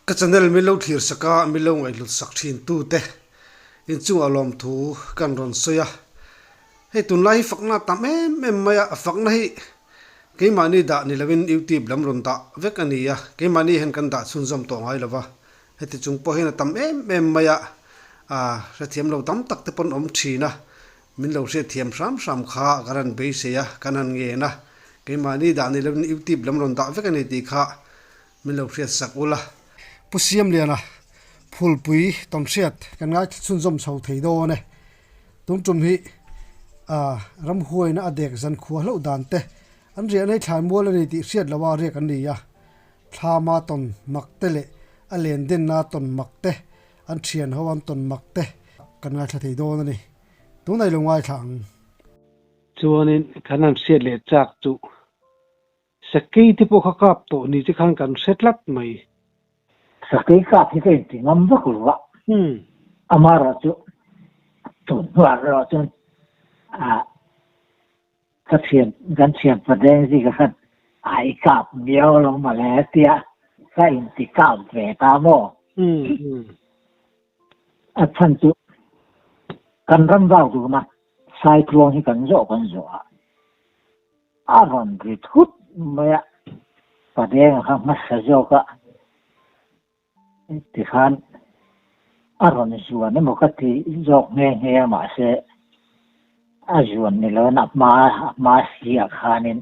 ka channel mi lo thir saka mi lo ngai lut sak thin tu te in chu alom thu kan ron soya hei tun lai fakna tam em maya fakna hi ke mani da ni lawin youtube lam ron da vek ani ya ke mani hen kan da chun zam to ngai lawa heti chung po hin tam em maya ra thiam lo tam tak te pon om thina min lo se thiam sam kha garan be se ya kanan nge na ke mani da ni lawin youtube lam ron da vek ani ti kha min lo se sak ula pusiam liana phul pui tom siat kan ngai chun zom chho thei do ne tum tum hi ram huai na adek zan khuwa lo dan te an ria nei thlai mol ani ti siat lawa re kan ni ya thlama ton makte le alen den na ton makte an thian hawan ton makte kan ngai thei do na ni tu nai lo ngai thang chuanin kanam siat le chak chu sakei ti po kha kap to ni chi khang kan setlat mai sakei ka thi ke ti ngam va kulwa amara chu tu wa ro chu ka thian gan thian padeng ji ka khat ai kap miao lo ma le tia ka in ti kap ve ta mo a chan chu kan ram vào du ma sai klong hi kan zo a ron ri thut ma padeng ha ma sa zo ka ti khan a ron zuan ne mo ka ti zok nge ma se a zuan ne lo na ma sia khanin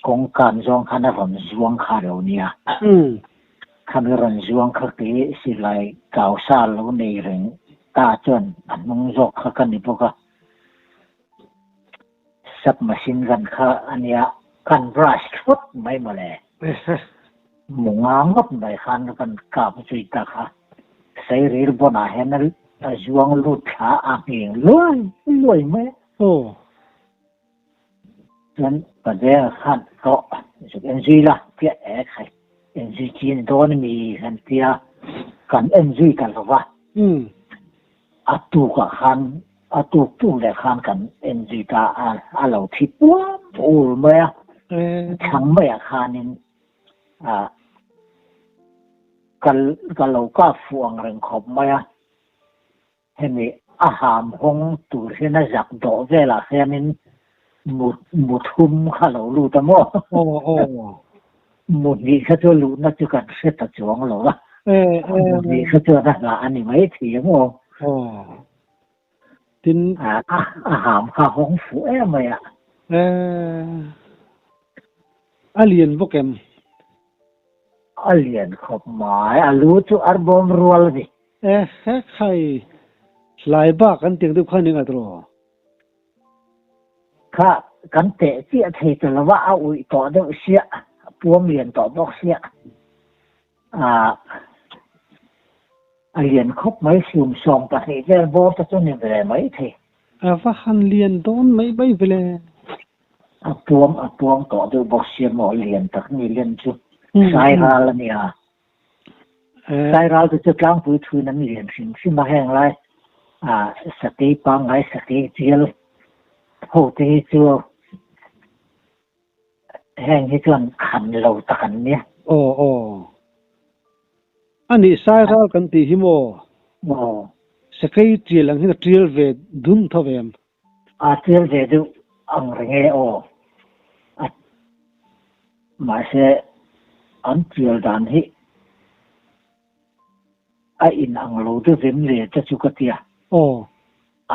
kong kan zong khan a ron zuang kha lo nia khan ron zuang kha ti si lai kaw sa lo nei reng ta chon an mong zok kha kan ni poka sap machine gan kha ania kan brush foot mai ma le mungang ngop dai khan kan ka pu chui ta kha sai rir bona henal zuang lu tha a heng loi me dan pada khan to su enzi la pia e khai enzi chin don mi han tia kan enzi kan wa atu ka khan atu tu le khan kan enzi ta a lo thi ul me chang me khanin kan lo ka fuang reng khop maya hemi a ham hong tur hena jak do vela hemin mut hum kha lo lu ta mo mut ni kha to lu na chu kan se ta chuang lo la ni kha to na la ani mai thi mo tin a ham kha hong fu e maya alien vokem alien khop mai alu chu arbom rual ni khai lai ba kan ting du khan ni atro kha kan te chi thei to lawa a ui to de sia puam lian to bok sia alien khop mai sum som pa ni ve bo ta chu ni ve mai the va han lien don mai bai vele a puam to de bok sia mo lian tak ni lian chu sai ra la ni sai ra de chu klang pu thu nan lian sin ma heng lai sa ti pang ai sa ti chiel ho te chu heng hi chuan khan lo ta kan ni ani sai ra kan ti hi mo sakei trial ang hin trial ve dun thovem trial ve du ang renge ma se an trial dan hi a in ang lo de vem le ta chu ka tia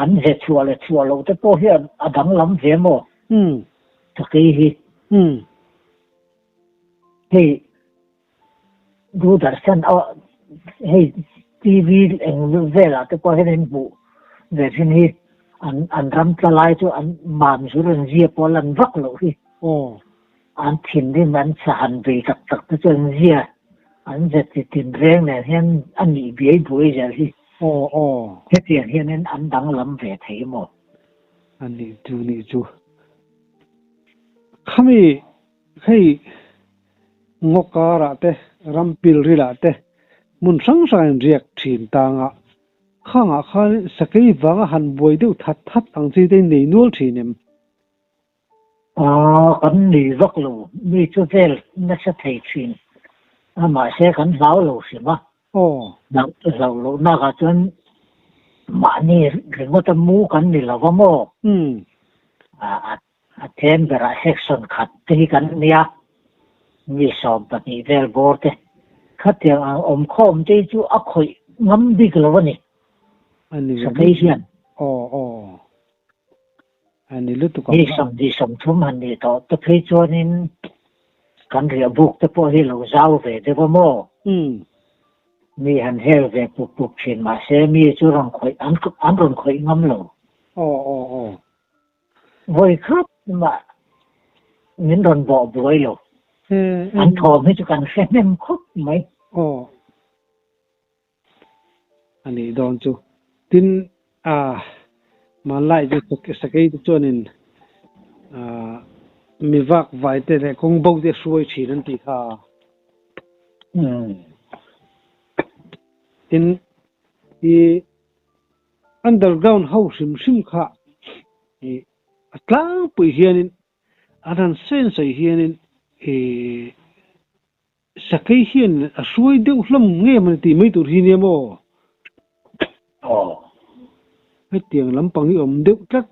an he chua lo te po hian a dang lam ve mo ta ke hi hey du darshan hey tv eng ve la te po hian bu ve hin hi an ram tla lai chu an mam su ren zia po lan vak lo hi an thin di man sa han ve tak te chen zia an je ti tin reng ne hian an ni bi bui ja hi he tiang hian an dang lam ve thei mo ani tu ni chu khami hei ngokara te rampil rila te mun sang sang riak thin tanga khanga khan sakei wanga han boi deu that ang chi te nei nol thinem kan ni vak lo mi chu vel na sa thei thin mà sẽ khẩn giáo lâu xí mà lâu lâu na cái chuyện mà ni rừng có tấm mũ khẩn đi là có mò thêm về lại section khát thì khẩn nia như sòng bát ni vel bort khát tiếng khom thế chú ấp khơi ngắm đi cái lâu này sao cái hiền anh ấy lúc tụi đi sòng thum hành đi đó tôi thấy cho nên kan ria buk te po hi lo zau ve te po mo mi han hel ve puk chin ma se mi chu rong khoi an ron khoi ngam lo voi khap ma min ron bo boi lo an tho mi chu kan se nem khop mai anh ấy đón chú tin mà lại cho cái cho nên mi vak vai te le kong bok de suai chi nan ti kha in i underground house sim kha i atlang pui hianin anan sen sai hianin sakai hian a suai deuh hlam nge man ti mai tur hi ne mo cái tiếng lắm bằng những điệu chắc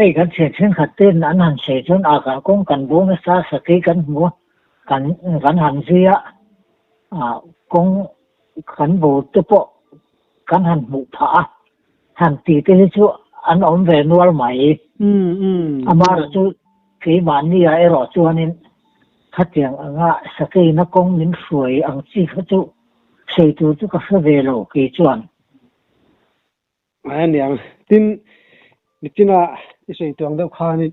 hey kan se chen khat ten an han se chon ka kong kan bo na sa cái kan mo kan han zia kong kan bo te po kan han mu pha han ti te chu an om ve nual mai amar chu ke man ni ai ro chu anin khat yang anga sakai na kong min suai ang chi kha chu sei tu chu ka sa ve lo ke chuan anh em tin nitina isoi tuang deuh khanin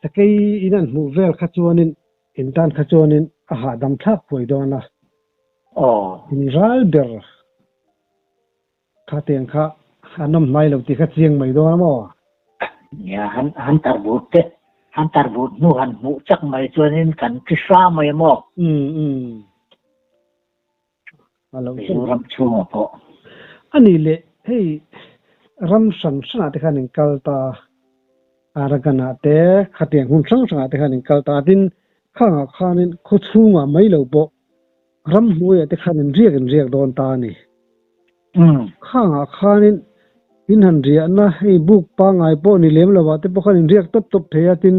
sakei inan mu vel kha chuanin intan kha chuanin a ha dam thak poi dona in ral ber kha teng kha anom mai lo ti kha chiang mai dona mo ya han tar but nu han mu chak mai chuanin kan ki sa mai mo alo ram chu po ani le hei ram san sana te khanin kalta aragana te khatiang hun sang sang te khanin kalta tin khanga khanin khochunga mai lo bo ram huya te khanin riak don ta ni khanga khanin in han ria na hei buk pa ngai po ni lem lawa te po khanin riak top theya tin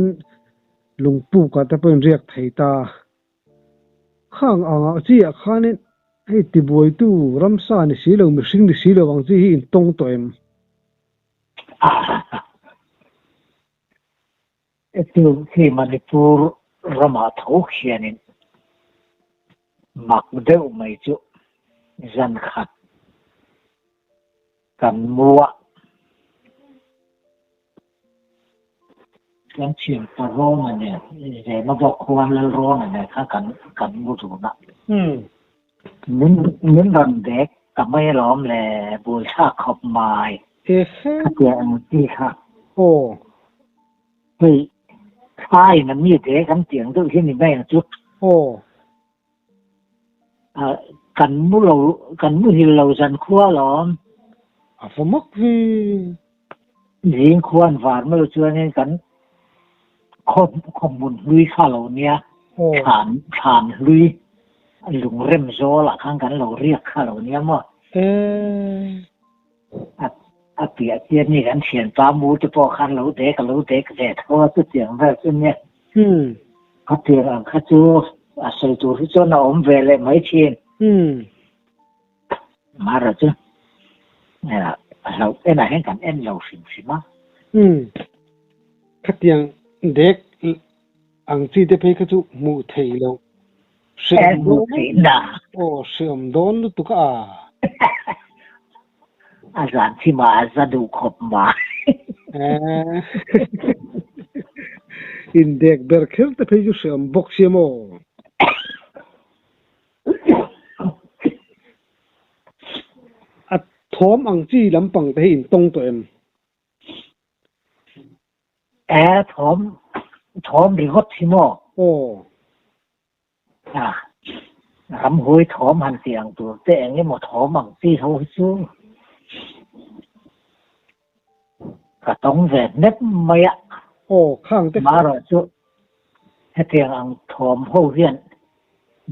lungpu ka te po riak theita khang anga chi a khanin hei ti boi tu ramsa ni silo mi sing ni silo wang chi hi in tong toem itu khi Manipur rama thau khianin mak deuh mai chu zan khat kan mua kan chim pa ro ma ne je ma bok khwan la ro ne kha kan mu tu na min ran dek ka mai lom le bu sa khop mai kha ya ang ti kha hei khai na mi de kan tiang tu hi ni mai chu kan mu hi lo zan khua lom fomak vi riêng khuan var ma chu nên kan khom mun lui kha lo nia chan lui lung rem zo la khang kan lo riak kha lo nia mo pia tiền ni kan thian pa mu te po khan lo de ka de tho tu tiang va chu ne ka tiang kha chu a sei tu ri chu na om ve le mai chin ma ra chu lo ena hen kan en lo sim ma ka tiang dek ang chi te pe ka chu mu thei lo sem na sem don tu ka azan chi ma azadu khop ma in dek ber khel te pe ju sem bok siamo at thom ang chi lampang te in tong to em thom ri hot chi mo rắm hối thom han tiang tu te nge mo thom ang chi ho chu ka tong ve nep maya khang te ma ro chu ให้เตียงอังทอมโฮเรียน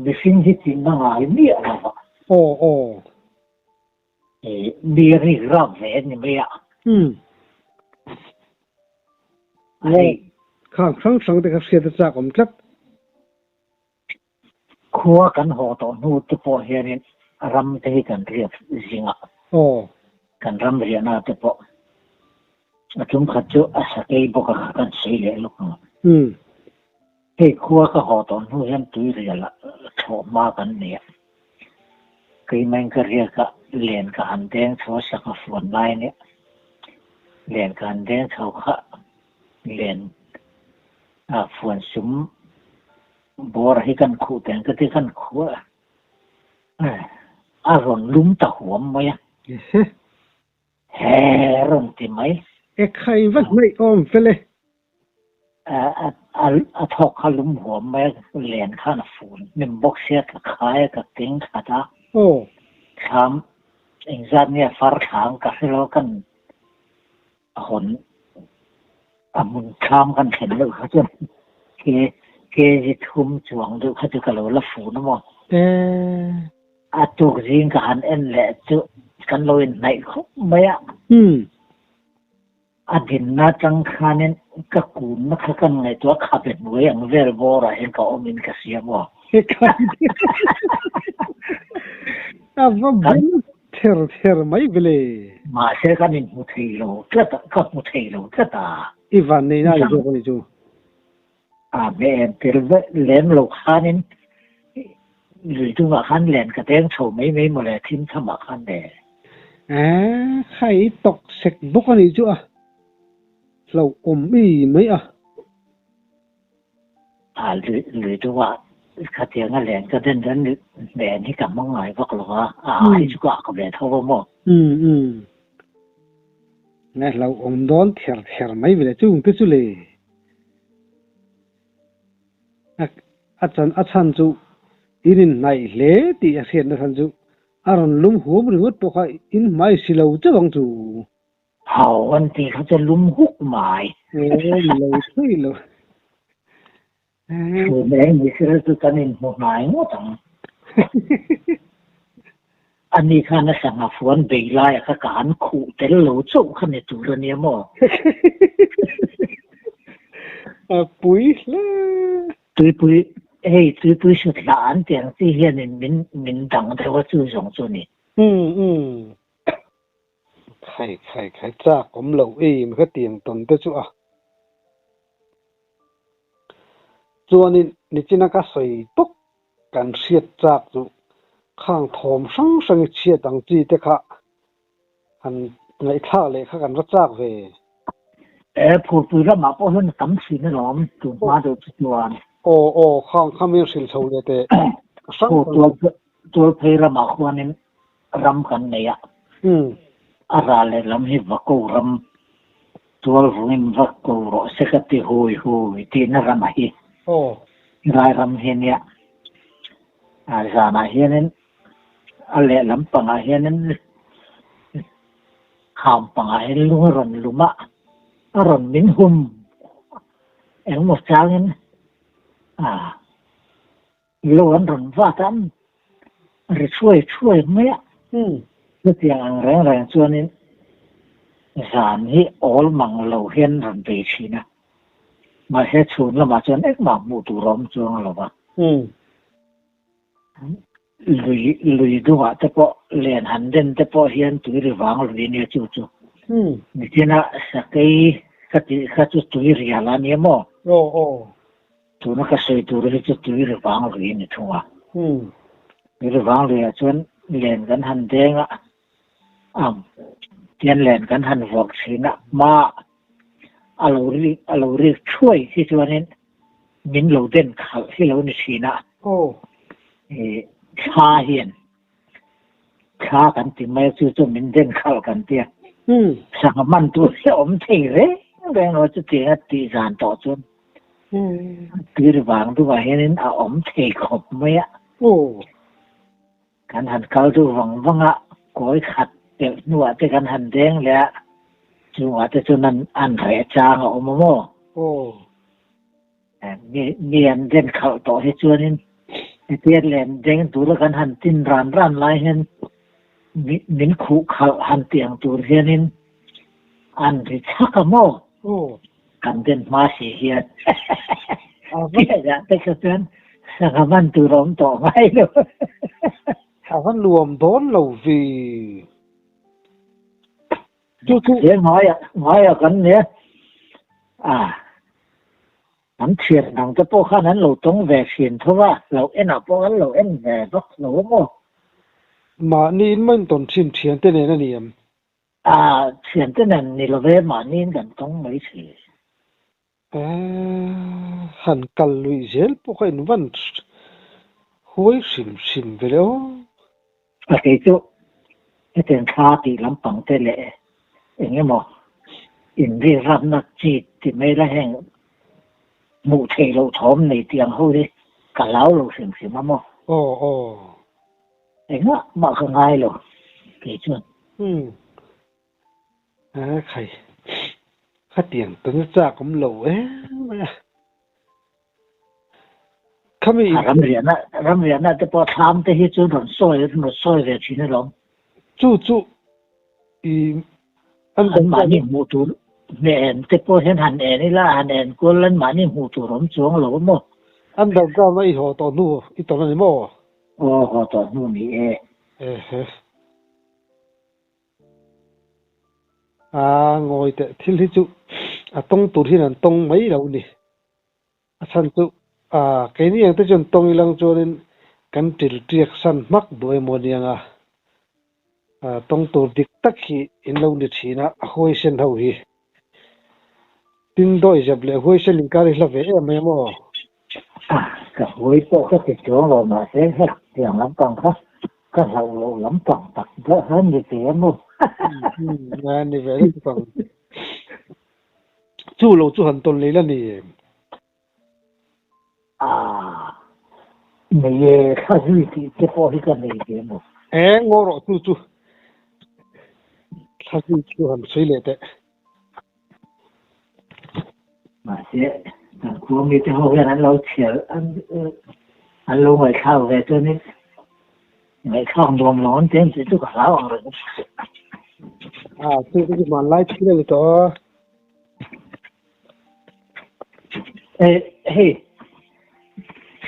มีสิ่งที่จริงมาหลายเมียนะวะโอ้โอ้มีรีรับเวนนี่ไม่อะไอ้ข้างสังสังแต่ก็เสียดจากผมครับครัวกันหอตอนนู้นตัวเฮียนี่รำที่กันเรียบจริงอ่ะโอ้กันรำเรียนน่ะตัวจุ่มขัดจุอาศัยบอกกันเสียลูกเฮ้ครัวก็หอตอนนู้นยันตุยเรียละชอบมากันเนี่ยคือมันก็เรียกก็เรียนกันเด้งเขาสักฝนไล่เนี่ยเรียนกันเด้งเขาค่ะเรียนฝนซุ้มบัวให้กันคู่แต่งก็ที่กันคู่อารมณ์ลุ้มตะหัวมั้ยแห่ร่มติไหมใครวัดไม่อ้อมเฟลทอกขลุ่มหัวมั้ยเรียนข้างฝนนิ่มบกเสียกับขายกับติ้งขาดาโอ้ทำอิงซันเนี่ยฟาร์ขางกับให้เรากันหนมุนข้ามกันเห็นเลยเขาจะเกจิทุ่มจวงดูเขาจะกระโดดละฝูนมั้งตุกจิงกันเอ็นแหละจุกันลอยในเขาไม่อะดินน่าจังคันเนี่ยก็กูนักกันไงตัวขับเป็นเวงเวรบอระเห็นเขาอมินกเสียมั้งว่าเทอร์ไม่เบลมาเสียกันนี่มุทัยโลก็มุทัยโลก็ตาอีวันนี้น่าจะคนจูเบนเทลเล่นโลกขันนี่หรือตัวขันเล่นกระเด้งโฉมไม่หมดเลยทิ้งสมัครขันเดใครตกเสกบุกนี่จูเรามีไหมหรือตัวขัดเทียงเล่นก็เดินเบนที่กับมังไงพวกเราให้ชุกกับเบนเท่ามั้งเนี่ยเราโดนเทอร์ไม่เวลาจุงก็จุเลยอาจารย์จูอินในเล่ที่อาเซียนนะท่านจูอารมณ์ลุ่มหัวบริวารพวกอินไม่สิเราจะบังจูเขาวันที่เขาจะลุ่มหุกหมายเราช่วยเราคือแม่มีเรื่องตัวนี้หัวหมายหมดทั้งอันนี้ข้านะสังหารเบลายข้าการขู่แต่เราจุกขันในตัวนี้มั้งปุ๋ยละปุ๋ยปุ๋ยสุดหลานเตียงที่เฮียนี่มินดังแต่ว่าจู่สองตัวนี้ใครจากผมเหล่ามันก็เตียงตนแต่จู่ตัวนี่จินักใส่ตุกกันเสียจากจู่ข้างทอมสังเชียดังจีแต่ค่ะอันในท่าเลยข้ากันรักจากเวผู้ปุ๋ยละมาพอเห็นกำสินหลอมตัวมาดูตัวโอ้ข้างมีสิลโซเลยแต่ตัวเพลละมาควรนี่รำกันเนี่ยอะไรเลยรำให้วักกูรำตัวรุ่งวักกูรอสักทีโหยที่นั่นรำให้รายรำเห็นเนี่ยอาจารย์เห็นนั้นอะไรลำปังเห็นนั้นข้ามปังเห็นลุงรำลุมะรำมินหุมเอ็งหมดจ้างนั้นโลนรำว่าทำหรือช่วยไหมก็เสียงแรงส่วนนี้สารที่ออลมังเราเห็นรำไปชีนะมาเฮ็ดชวนแล้วมาจนเอ็กมาหมู่ตุรอมจวงเราปะลุยดูว่าแต่พอเรียนหันเด่นแต่พอเฮียนตุยรีวังลุยเนี่ยจู่นี่ที่น่ะสักไอ้ขัดตุยรีอะไรเนี่ยมั้งตัวนักศึกษาตัวเรียนตุยรีวังลุยเนี่ยทั่วรีวังลุยจนเรียนกันหันเด้งอ่ะเรียนกันหันวัคซีนอ่ะมาเราเรียกช่วยที่ตัวนี้มินเราเด่นเขาที่เราในชีนะชาเฮียนชากันที่ไม่จู่มินเด่นเข้ากันเตี้ยสังมันตัวเสียอมเทเลยแรงเราจะเตี้ยตีจานต่อจนตีระหว่างตัวเฮียนเอาอมเทขบไม่อะการหันเขาตัวหวังว่างะก้อยขัดเด็กหนวดแต่การหันแดงแล้วจังหวะแต่จนนั้นอันไหจางออกมาโม่ มีอันเดินเข้าต่อให้ชวนนี่เตียนแหลมเด้งตัวละกันหันตินร้านไล่เห็นมินขู่เขาหันเตียงตัวเฮียนินอันที่ชักกะโม โอ้ กันเดินมาเสียเฮียเพี่ยจะแต่ก็เป็นสังมันตัวร้องต่อไม่เลย วันรวมโดนเราวีจุ เสียงน้อยกันเนี่ยน้ำเชียนหนังจะโป้ข้านั้นเราต้องแวกเชียนเพราะว่าเราเอ็นอ่ะเพราะงั้นเราเอ็นแวกเราโม่ มานี่มันตอนชินเทียนเต้นนั่นนี่เชียนตัวนั้นนี่เราเวมานี่กันต้องไม่เสียหันกันลุยเซลพวกไอ้นวันห้วยสิมไปแล้วโอเคจุไอ้เตียนคาตีลำปังเตเล่อย่างเงี้ยมั้งอินดีรับนักจีตที่ไม่ได้แห่งมูเทเราทอมในเตียงเขาดิกันแล้วเราเสียงมั้งโอ้อย่างเงี้ยมาข้างในเราเกี่ยจวนใครข้าเตียงตัวนี้จากผมเหลวข้าไม่รำเรียนนะแต่พอทำแต่ที่จุดหนุนซอยเวทีนี่หรอจู่อันมานี่มูตูเนนแต่พอเห็นหันนี่ละหันกูเล่นมานี่มูตูร้อนจวงหรอมั้งอันเดิมก็ไม่หัวตอนนู้อีตอนนั้นมั้งหัวตอนนู้นี่งอยแต่ที่จู่ต้องตัวที่นั่นต้องไม่เรานี่ฉันจู่แค่นี้ยังแต่จนต้องอีหลังจนกันติดเรียกสันมักด้วยโมนี่ยังต้องตัวดิกตักฮีอินเราเนี่ยชีนะห้วยเส้นเท่าฮีตินด้วยจับเลยห้วยเส้นลิงการิลาเวไม่มั้งก็ห้วยโป๊ก็ติดจวงเรามาเสียอย่างลำปังครับก็เราลำปังตักเยอะhơnนี่เสียมั้งงานนี่เวลาฟังจู่เราจู่หันต้นเลยแล้วนี่ไม่เย่ข้าศึกที่จะพอที่กันเลยเดี๋ยวมั้งงอรอจู่ข้าศึกจู่หันสวยเลยแต่มาเสียแต่ครูมีแต่เขาแค่นั้นเราเฉียอันลงไปเข้าไปตัวนี้ไม่เข้ารวมร้อนเต็มสิทุกข์แล้วอะไรคือที่มันไล่ที่เลยตัวเฮ้ย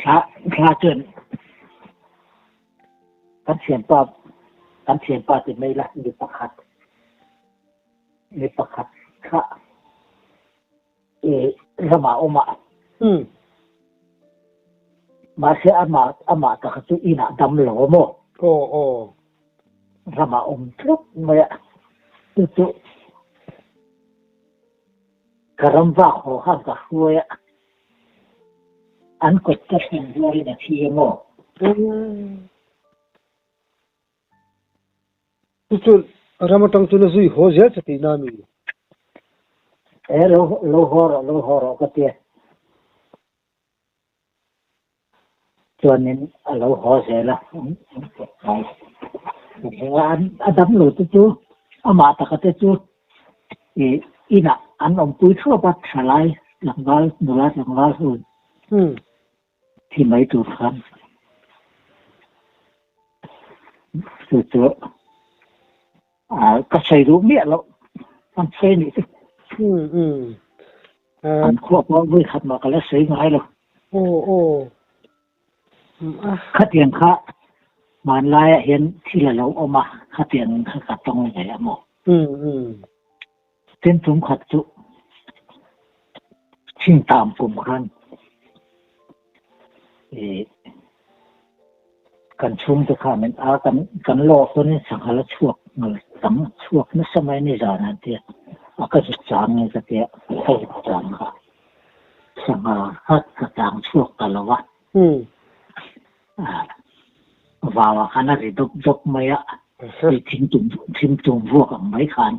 ข้าจนกันเสียนปาติไม่ละมีประคัดข้าสมาอมามาเสียอามาตะขัดอีน่ะดำหล่อโม่สมาทุกเมื่อตุกระรำว่าหัวข้ามกับหัวอันกดจะเป็นด้วยนะที่โม่จู่รำตั้งตัวนี้หัวเสียสตินามีโลหอก็เตี้ยจวนนี้โลหอเสียละอันดำหลุดจู่อามาตะกัดจู่อีน่ะอันปุยทั่วปัดสลายหลังบ้านดูแลหลังบ้านหุ่นที่ไม่ถูกครับจู่ก็ใช้รูปเมียแล้วมันใช่นี่สิอันควบว่าไม่ขัดมากันแล้วเสียงไงหรอกข้าเตียงข้ามันลายเห็นที่เราเอามาข้าเตียงข้ากัดตรงไหนอะหมอเส้นถุงขัดจุชิงตามปุ่มครันกันชุ่มจะข้ามันกันโลคนนี้สังหารชั่วเลยสังชั่วในสมัยนี้จานันเดียก็จะจางเนี่ยก็เดียให้จางค่ะสังหารฮัดกระจางชั่วกันละวะว่าขนาดที่ดกไม่อะทิ้งตุ่มพวกไม่ขัน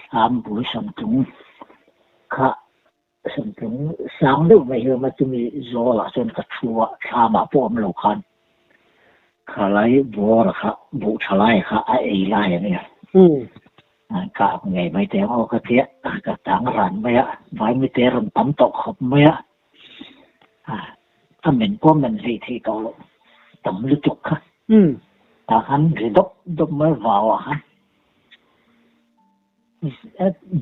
สามบุษสัมตุงค่ะสัมตุงสามเรื่องไม่เยอะมันจะมีโซ่ละจนกระชัวชามาป้อมเราขันขาไล่บัวละค่ะบุชไล่ค่ะไอ้ไล่เนี่ย cả ngày mấy tiếng ô cái tiết cả tháng rắn mấy á vài mấy tiếng rồi tắm tộc hộp mấy á mình có mình gì thì cậu tầm lưu trục ha ta hắn thì đốc mới vào ha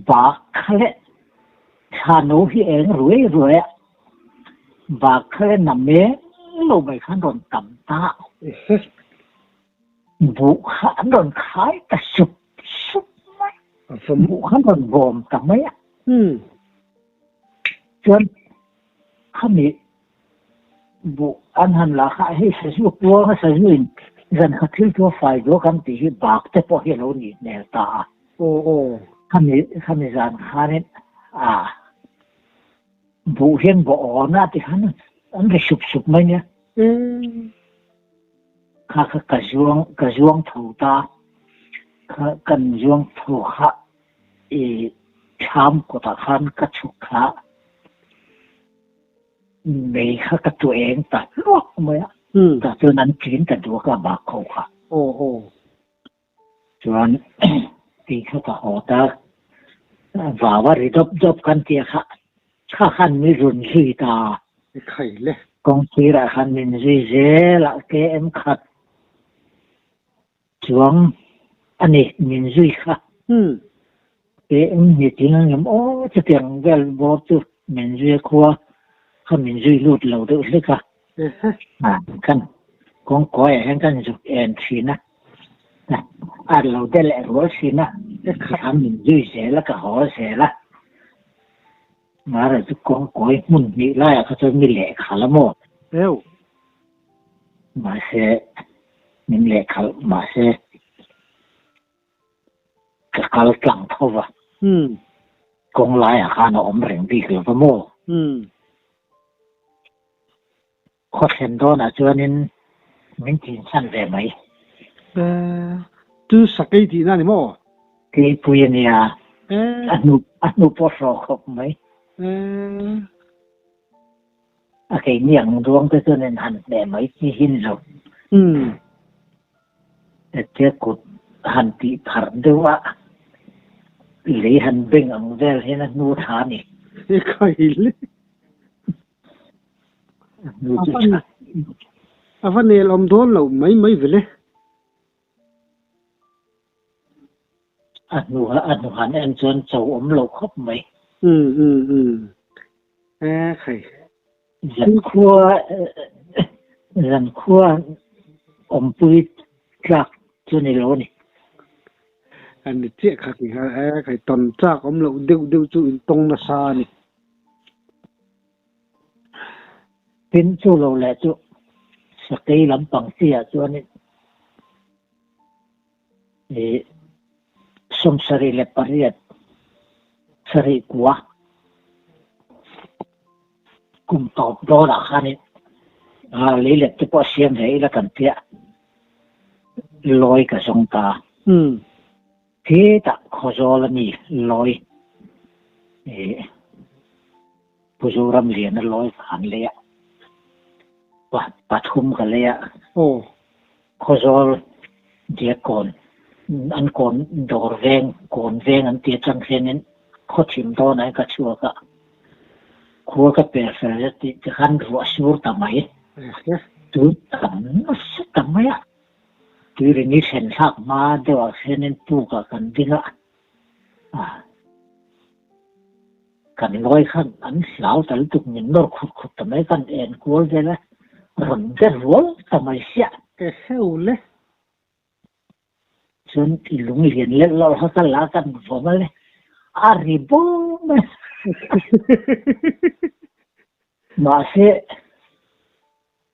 bà khẽ cha nấu hi em rồi bà khẽ nằm mê lâu mấy khăn rồi tắm ta vụ hắn rồi khai ta sụp vụ hắn rồi gồm cả mấy á cho nên hắn bị vụ ăn hành là khai hay sử dụng qua hay sử dụng dân khát thiếu cho phải cho căn thì bạc te po hi lo ni nè ta hắn bị dân khai vụ hiện bộ na thì hắn cái sụp mấy nhá cả zuông thủ ta cần zuông thủ hạ tham của ta han cả chục hạ mấy cái tuổi em ta lúc mới ta cho nên kiến ta đua cả bạc khâu hạ cho nên thìเขาta họ taว่ารีดบกันเตียค่ะข้าขันไม่รุนสุยตาไข่เลยกองทีละขันมินซุยเจละเกมขัดช่วงอันนี้มินซุยค่ะเกมมีจริงอย่างโอ้จะเตียงเวลบอกจุมินซุยครัวข้ามินซุยลูดเหล่าด้วยเลยค่ะกันกองก้อยแห่งกันจุกแอนทีนะเราได้แหละรู้สินะทำมินซุยเจแล้วก็หอเจละมาแล้วจะกองก้อยมุ่นมีไล่เขาจะมีแหลกขาละหมดมาเสมีแหลกขามาเสก็ขาละกลางเท่าว่ะกองไล่ข้าหนอมแรงดีเกือบหมดข้อเส้นต้นอ่ะจวนนี้มันจริงสั้นได้ไหมtu sakai ti na ni mo ที่ปุยเนี่ยอนุปสอบครบไหมโอเคเนี่ยดวงก็จะเน้นหันแต่ไม่ที่หินหรอกแต่เจ้ากุดหันตีผัดด้วยว่าหรือหันเบ่งอังเวลให้นักนูทานี่ไข่เลยฟันเนี่ยลมโดนเราไม่ไปเลยอนุหันอันจนเจ้าอมโลกครบไหมไข่ยันขั้วอมปุยจักจนในโลนี่อันนี้เจ๊ขัดนี่ฮะไข่ตอนจากอมเราเดียวจู่ตรงนาซานี่เป็นจู่เราแหละจู่สกีลำปังเสียจวนนี่สมสรีเลปริยสรีกัวกุมตอบโดนอาคานี่เลยเล็กที่พอเสียงให้ละกันเตี้ยลอยกับสงตาที่ตะขอจอละนี่ลอยผู้จูรำเรียนนั้นลอยผ่านเลยอะว่าปะทุมกันเลยอะขอจอเดียก่อนอันก่อนดอร์เวงก่อนเวงอันเตี้ยจังเซนนั้นข้อถิ่มโตไหนก็ชัวก็คัวก็เปลี่ยนเสียติจะขันรัวชูร์ทำไมตัวทำไมอ่ะตัวเรื่องนี้เส้นสักมาเดี๋ยวเส้นนั้นปูกันดีละกันลอยขันอันสาวแต่ละตุกนี่นอร์ขุดทำไมกันเอ็นกัวเจละรันเดอร์วอลทำไมเสียเฮ้ยเลยจนลุงเรียนเล่นเราเขาก็ลากันผมเลยอาริบูมมาเสะ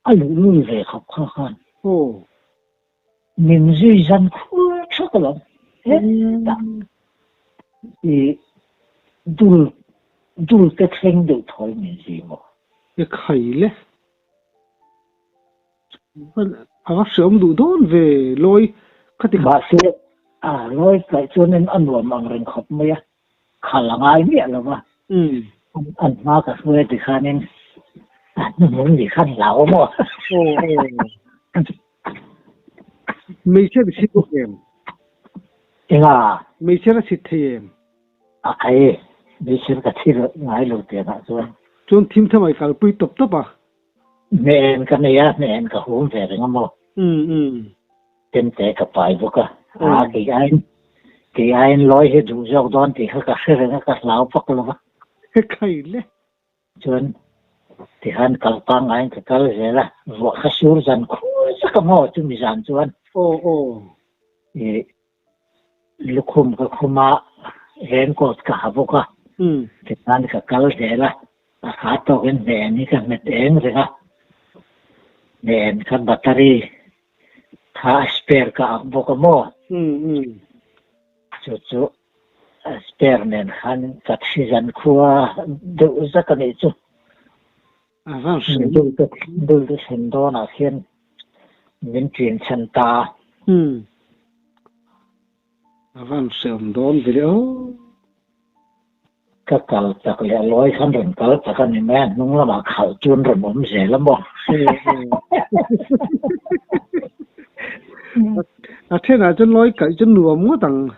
อาลุลุยเลยครับข้าขันมินซุยจันคู่ชักแล้วดูก็เข่งดูถอยมินซุยมั้งไข่เลยอาเสือมดูโดนเวลอยมาเสะลอยไปจนนั้นอันว่ามังเริงขับไม่อะขาลังไอเนี่ยหรอวะอันมากกับเพื่อนที่ข้านี่มึงที่ข้าเหล่าหมดไม่ใช่ไปชิบุกเอง inga mấy xe là xịt thêm ai đi xem cái thi rồi ngay đầu tiên à rồi chôn thím tham ai cả bụi tập tập à nên cái này á nên cái hôm về rồi ngắm tên thế cái bài bút à cái anh lôi hết đủ dọc đón thì cái xe này cái lão bắt luôn á cái lẽ chôn thì hắn cái băng anh cái gì là vợ cái số dân chắc cái mỏ chúng mình dàn chôn thì lúc hôm cái hôm mà hẹn cột cả bút à thì hắn cái gì là khá to cái nền cái mệt eng rồi á nền cái battery khá spare cả bút cái mỏ chú spare nền hắn cái season khua đủ rất cái này chú vâng đủ sinh đó là hiện mình chuyển chân ta vâng sớm đón về đó cái cầu chắc là lối khăn rừng cầu chắc là mình men nung là mà khẩu chuôn rồi bấm rẻ lắm bọn thế nào chân lối cậy chân nửa múa tầng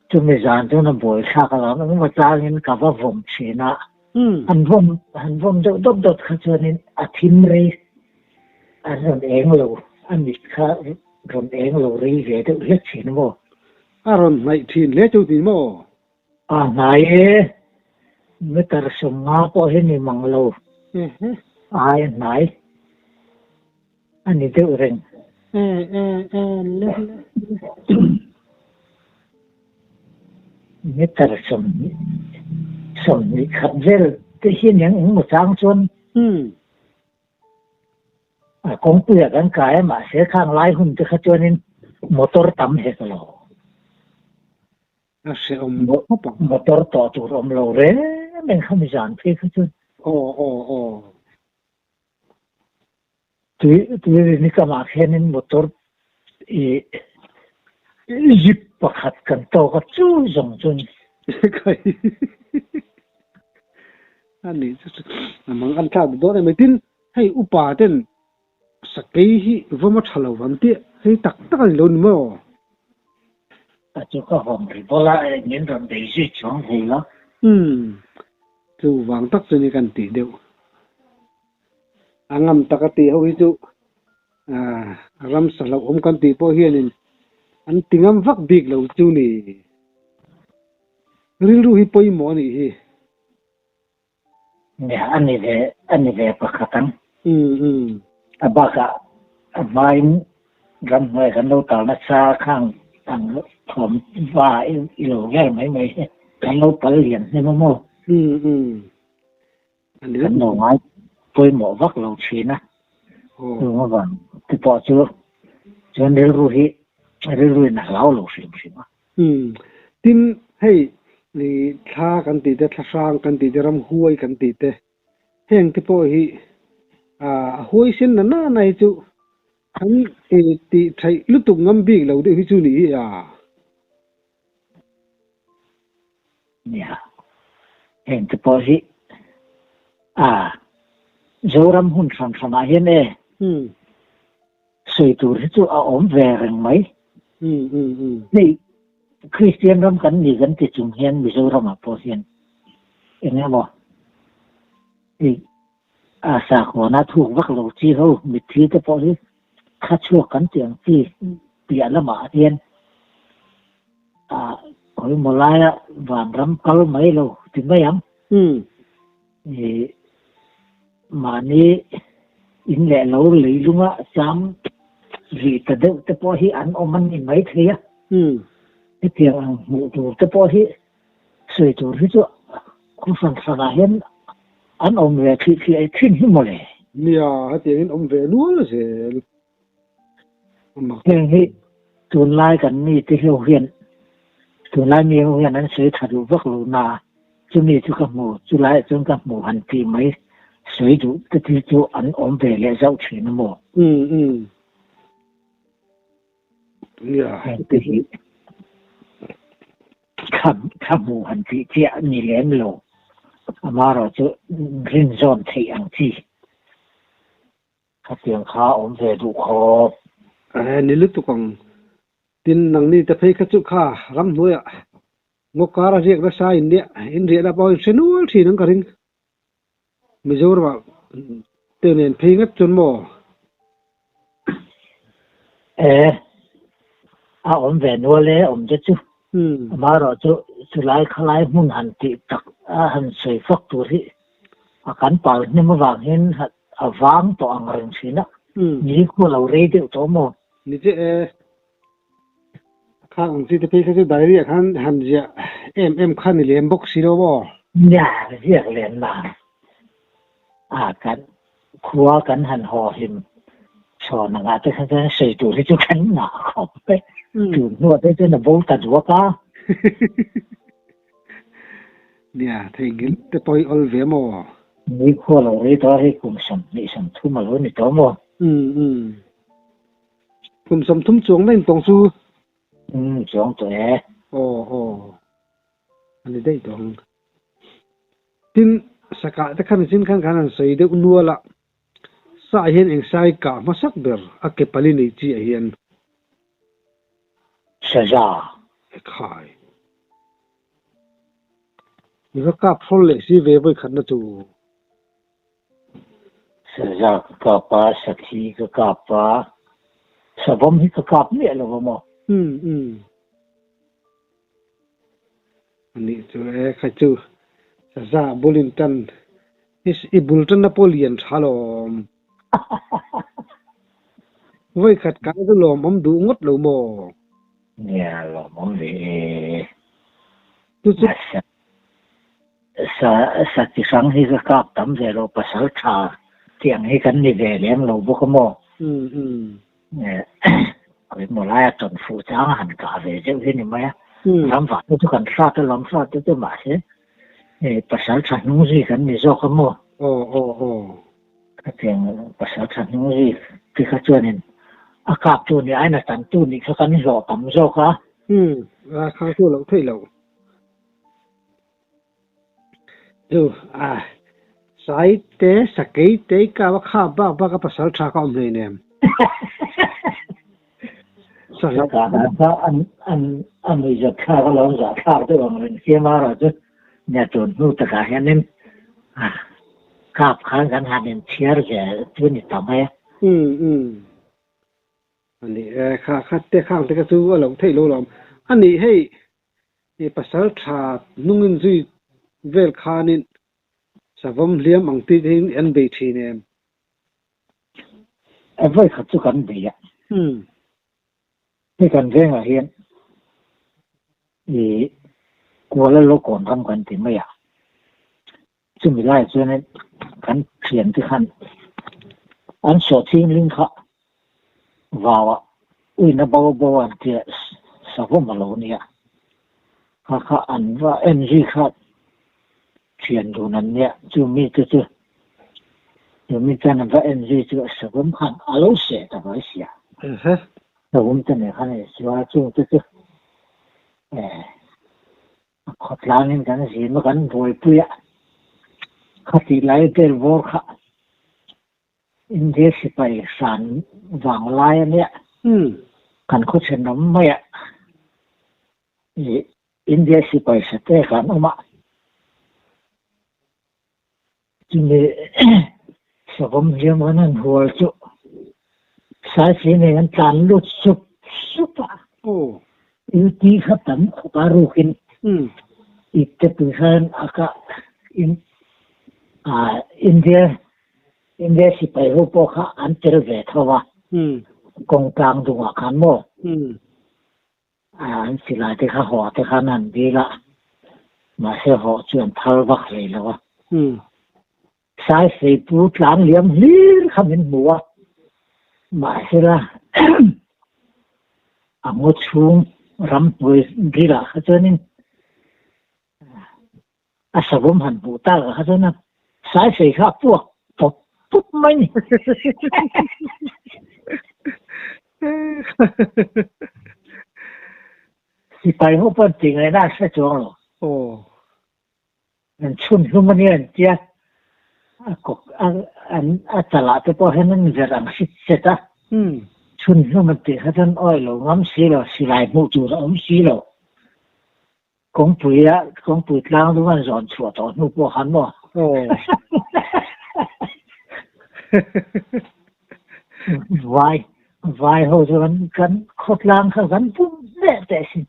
chúng mình dàn cho nó bồi khác lắm nhưng mà ta nên cả vào vùng chỉ na anh vùng đâu đốt đốt khác cho nên thím ri anh rồi eng lâu anh bị khác rồi eng lâu ri về được hết chỉ nó bộ rồi này thì lấy chỗ gì mà này mới ta sống ngã po hết ni mang lâu ai này anh đi tự rình mới ta sống đi khắp về cái hiện những một trang xuân công việc anh cái mà sẽ khang lái hùng cho khách cho nên motor tắm hết rồi sẽ motor to chủ ông lâu đấy mình không dàn thế khách cho tuy ni cái mà khi nên motor zip pakhat kan to ka chu zong chun cái anh ấy mang ăn thao đó này mới tin hay upa tên sắc cái hi vừa mất halo vấn đề hay tắc tắc luôn mà chú có hòm thì bỏ lại những đồng để duy chọn thì đó chú vàng tắc cho nên cần tỷ đều anh em tắc tỷ hậu chú ram salo om cần tỷ po hiền anh tiếng âm vắt big lâu chú nè rilu hi poi mo nè hi nè anh này về pakatan abaka vain ram mai kan lo ta na sa khang ang thom va ilo ger mấy kan lo pal liền ne mo anh đi kan no ngai poi mo vak lo chi na mà vâng thì bỏ chưa cho nên rồi là lão lộc xịn mà tin hay ni tha kan ti te tha sang kan ti te ram huai kan ti te heng te po hi huai sin na này chu anh ti thai lu tu ngam bi lo de hi chu ni ya heng te po hi zoram hun sam hiền nè suy tu chu ổn về rồi mấyนี่คริสเตียนร่วมกันนี่กันที่จุงเฮียนมิโซรามาโพเซียนเองไงบ่นี่อาสาหัวหน้าถูกวักโลจีเขามิทีแต่พอที่ข้าชั่วกันเตียงที่เปียละหมาเทียนโอ้ยโมลายะวางรำเกลไม่โลถึงไม่ยังนี่มานี่อินแหละเราเลยลุงอ่ะจำvì từ đó tới bao hi ăn ôm ăn mấy thế á, cái tiền ngủ đủ tới bao hi sưởi đủ hết rồi, không phần phần là hết ăn ôm về khi ấy khinh hết một lệ. Nia, cái tiền ôm về luôn rồi. Tiền hi tuần lai gần ni tới hiểu hiền, tuần lai nhiều hiền anh sưởi thật đủ vất đủ na, chúng ni chú cầm mù, chú lai chúng cầm mù hành thì mấy sưởi đủ cái thì chú ăn ôm về lại dạo chuyện nó mù. Thì khám mù hành thị chia nhị lén lộ mà rồi chứ rinh dọn thị ăn chi các tiếng khá ổn về đủ khó nếu lúc tôi còn tin nang ni te phei kha chu kha ram nuya ngokara riek na sa in ria da boy senul thi nang karing mizor ba te nen phei ngat chun mo om về nuôi lẽ om chết chứ ừ mà rồi chú lại khai lại muốn hành thị tắc hành xây phát tu thị cán bảo nhưng mà vàng hen vàng to ang rừng xí nè ừ nhí của lâu rê điệu tổ mồ ni che khang si te phei kha chu dai ria khan han ja em khan ni lem box si ro bo nhà riêng liền mà cán khua cán hành hò hình cho nàng tới cái xây tu thị chú cán nọ không biết chủ nuôi tới trên là vô tận vô cá nia thei gil te poi ol ve mo nhí của lâu rê đó hay cùng sắm thu mà luôn đi tổ mồ ừ kum som thum chuang nen tong su giống tuổi ồ anh đây dong tin saka te khan sin khan khan sei de nuala sa hian eng sai ka masak ber a ke pali nei chi a hian sẽ ra khai ni ka kap phol le si ve voi khan na chu sẽ ra cái pa sẽ khi cái pa sẽ bấm hít cái cặp nhẹ là bấm mò ani chu e kha chu sa za bolin tan is I bultan napoleon thalom voi khat ka du lom om du ngot lo mo nhẹ là bấm về tu chu sa chỉ sáng hít cái cặp tắm về rồi pa sáu trà tiếng hít cái này về liền lâu bốc mò nhẹ cái một lai tuần phụ trang hẳn cả về chứ cái này mà làm pháp tôi cần sát tôi làm sát tôi mà thế pa sáu trà nung gì cái này do cái mò cái tiếng pa sáu trà nung gì cái chuyện này cặp chuyện này ai là tận tu này cái này rõ tầm rõ cả ra khang tu lo thei lo du sai te sakai te ka wa kha ba ka pasal tha ka om nei nem sa la cả anh bây giờ khai cái lòng giả khai tôi bằng mình kia mà rồi chứ nhà chuẩn nu tất cả hiện nên cặp khai cái hàng nên chia ra chuyện này tầm ấy anh ni kha te khang te ka chu lo thei lo lom anh ni hei ni pasal tha nungin zui vel khanin savam liam ang ti hin an be thi nem em với khát chú cần bị cái cần thế là hiện thì qua là lúc còn thăm cần thì mấy chứ mình lại cho nên cần tiền thì khăn anh sợ thiên linh khá vào uy nó bao anh thì sao không mà lâu nè khá anh và em gì khá chuyện đồ này nè chú mi chứ chú mi cho nên và em gì chứ sao không khăn alo sẽ ta phải xia sao không cho nên khăn này xia chú chứ khó làm nên cái gì mà cần vội bụi khát thì lấy cái vô khát India sẽ phải sản vàng lai nè cần có chuyện lắm mấy India sẽ phải sẽ thế cả nó mà chứ này sao không hiểu mà nó hồ chứ sai gì này anh chán lút súp yêu tí khát tấm bà rukin ít từ hơn India sẽ phải hỗ trợ các anh trở về thôi công tác đúng không mò anh sẽ lại thì họ thì khả năng đi là mà sẽ họ chuyển thao vắc về rồi sai sẽ bút làm liếm liên không nên mua mà sẽ là một chung rắm với đi là cho nên sao không hẳn bút ta là cho nên sai sẽ khác buộc bút mình thì phải hỗ trợ tình này là sẽ cho rồi nên chun không bao nhiêu chứ anh trả lại cái bao nhiêu người làm xịt xịt á ชุนแล้วมันติดให้ท่านอ้อยเราง้ำสีเราสิลายมูจูเราสีเราของปุ๋ยละของปุ๋ยล้างทุกวันสอนชัวต่อนุปหันบ่ โอ้ วายเขาจะกันคดล้างเขากันปุ๊บแน่แต่สิ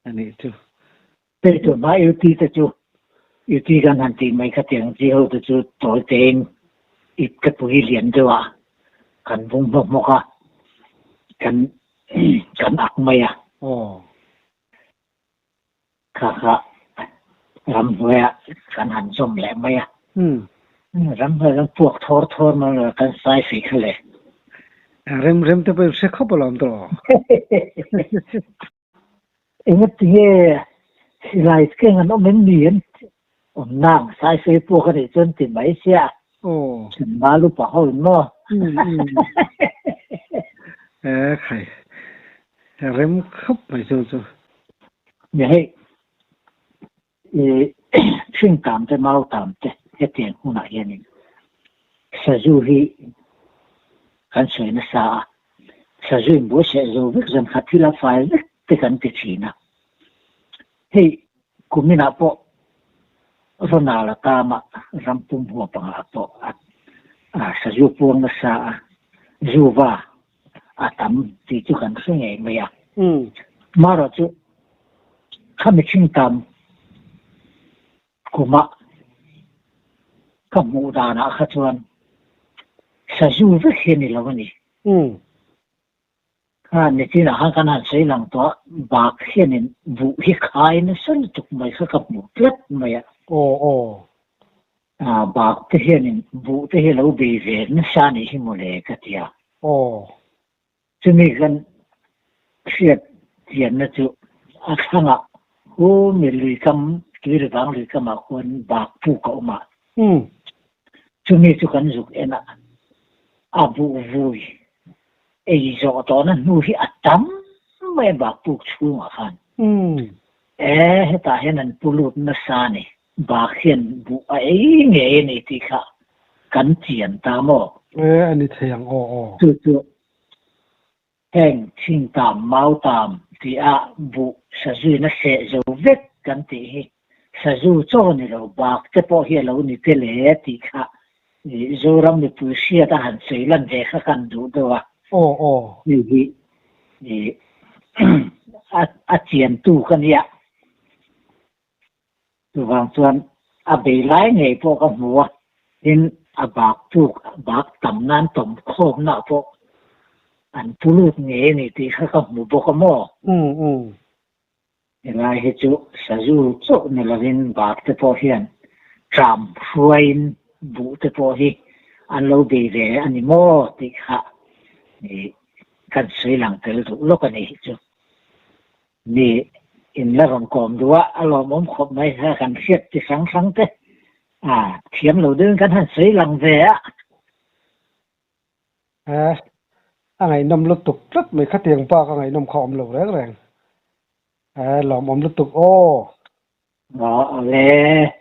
อันนี้จู เป็นตัวมาอยู่ที่จะจูอยู่ที่กันหันตีไม่ขัดแย้งที่เขาจะจูตัวเองอีกกับปุ๋ยเหรียญด้วยกันวงบอกมกกันอักไม่อะ โอ้ ค่ะรำหัวกันหันส้มแหลมไม่อะรำหัวกันพวกทอมากันใส่สีเขาเลย เร็มจะไปเช็คเขาบอลอันตัว เอ็งที่สิไลส์เก่งกันต้องเหนียนนั่งใส่สีพวกกันจนติดไม่เสีย โอ้ ฉันมาลูกป่าเขาเนาะ ใครเร็มครับไปจู เนี่ยให้ชิงตามแต่มาตามแต่เตียงหัวหน้าเย็นสะจูฮีกันสวยนะสาสะจูบัวเสจูวิกจันขัดที่ละไฟวิกติกันติดชีนะเฮ้ยกูไม่นับปะรนาละตามรำปุ่มหัวปังละปะสะจูพวงนะสาจูว่าตามที่จุกันเสียงไม่ยากมาเราจูข้าไม่ชิงตามกูมาข้ามูดานะข้าชวนสะจูวิกเห็นนี่ละวันนี้นี่ที่น่ะกันหันใส่หลังตัวบากเห็นนี่บุหิขายนี่สั่นจุกไม่ข้ากับหมูเล็ดไม่อะโอ้บากที่เห็นนี่บุที่เห็นเราบีเวนนี่สานี่หิมุเลกที่อ่ะโอ้จะมีกันเสียดเสียนนะจุข้างอ่ะโอ้มีลุยคำกี่บางลุยคำมาคนบากผู้เขามาจะมีจุกันจุกเอ็นะบุวุยจอตอนนั้นนู่นที่อัดจำไม่บากผู้ชูมาขันแต่เห็นนั้นปุลุตนัสานี่บากเห็นบุเงี้ยนี่ที่ข้ากันเจียนตามอันนี้เทียงโอ้จุแห่งชิงตามเมาตามที่บุสะจูนัสเสจเวกกันที่สะจูโจนี่เราบากจะพอเห็นเรานี่เตลที่ข้าจูรำนี่ผู้เสียทหารเสลันเดข้ากันดูด้วยโอ้นี่อาเจียนตู้กันเนี่ยตัวบางส่วนเบลไลไงพวกกับหัวเห็นบากตู้บากตำนานต่มโคมหน้าพวกอันผู้ลูกเงี้ยนี่ที่เขากับหมูพวกกับหม้อยังไงเหตุสะจูโจนี่เราเห็นบากแต่พอเห็นจำช่วยบุแต่พอเห็นอันเราเบลอันนี้หม้อที่ข้านี่กันสวยหลังเตลตุโลกันนี่จุนี่อินละรองกอมดูว่าอารมณ์ผมขบไม่ใช่กันเสียดที่สังเตเทียมเราเดินกันหันสวยหลังเสียอะไรนมลุตุกรัดไม่ขัดเตียงป้าก็ไงนมขอมหลงแรงหลอมอมลุตุกโอ้เลย